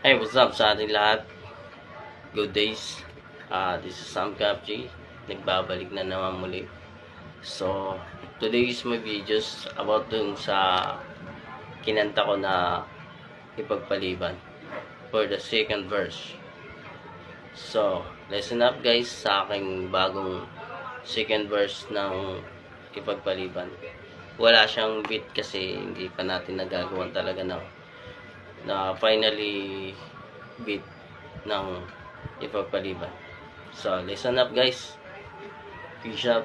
Hey, what's up sa ating lahat? Good days. This is Sam Capji. Nagbabalik na naman muli. So, today is my videos about dun sa kinanta ko na ipagpaliban for the second verse. So, listen up guys sa aking bagong second verse ng ipagpaliban. Wala siyang beat kasi hindi pa natin nagagawan talaga na finally beat ng ipagpaliban. So, listen up guys. Peace up.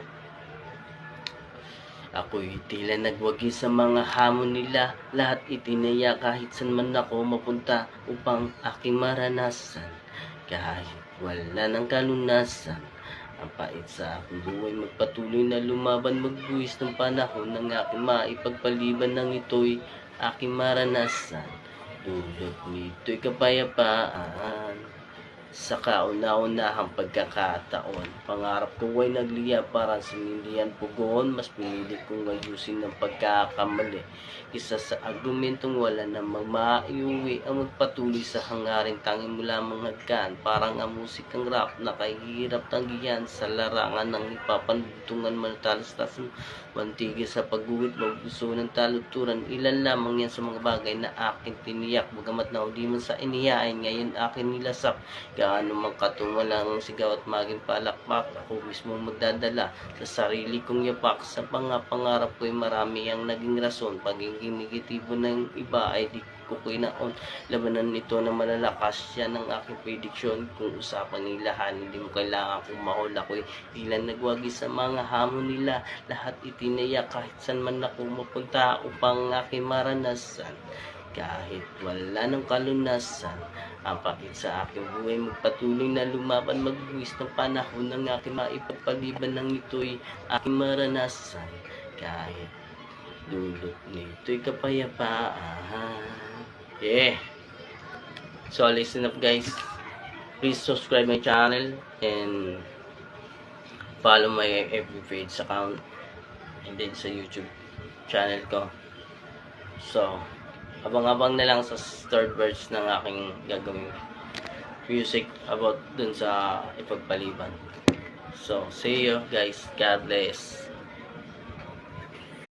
Ako'y tila nagwagi sa mga hamon nila. Lahat itinaya kahit saan man ako mapunta upang aking maranasan. Kahit wala ng kalunasan, ang pait sa aking buhay magpatuloy na lumaban, magbuwis ng panahon ng aking maipagpaliban ng ito'y aking maranasan. Dulot nito'y kapayapaan sa kauna-unahang pagkakataon. Pangarap ko ay nagliya para sa miliyan pugon. Mas pinili kong ayusin ng pagkakamali isa sa argumentong wala namang maiuwi. Ang magpatuloy sa hangarin tanging mula manghagkan. Parang ang musikang rap na kahihirap tanggihan sa larangan ng ipapantungan malatalas-talas mantigil sa pagguhit maguso ng taluturan. Ilan lamang yan sa mga bagay na akin tiniyak. Bagamat na hindi man sa inihain, ngayon akin nilasak. Gaano man katungalang ang sigaw at maging palakpak, ako mismo magdadala sa sarili kong yapak. Sa pangarap ko'y marami ang naging rason. Pagiging negatibo ng iba ay di ko kinaon. Labanan nito na malalakas, yan ang aking prediksyon. Kung usapang ilahan, hindi mo kailangan kung mahol. Ako'y tila nagwagi sa mga hamon nila. Lahat itinaya kahit saan man ako mapunta upang aking maranasan. Kahit wala ng kalunasan, ang pait sa aking buhay magpatuloy na lumaban, magbuwis ng panahon ng aking maipagpaliban ng ito'y aking maranasan. Kahit dulot nito'y kapayapaan. Yeah. So listen up guys. Please subscribe my channel and follow my FB page account and then sa YouTube channel ko. So, abang-abang na lang sa third verse ng aking gagawing music about dun sa ipagpaliban. So, see you guys. God bless.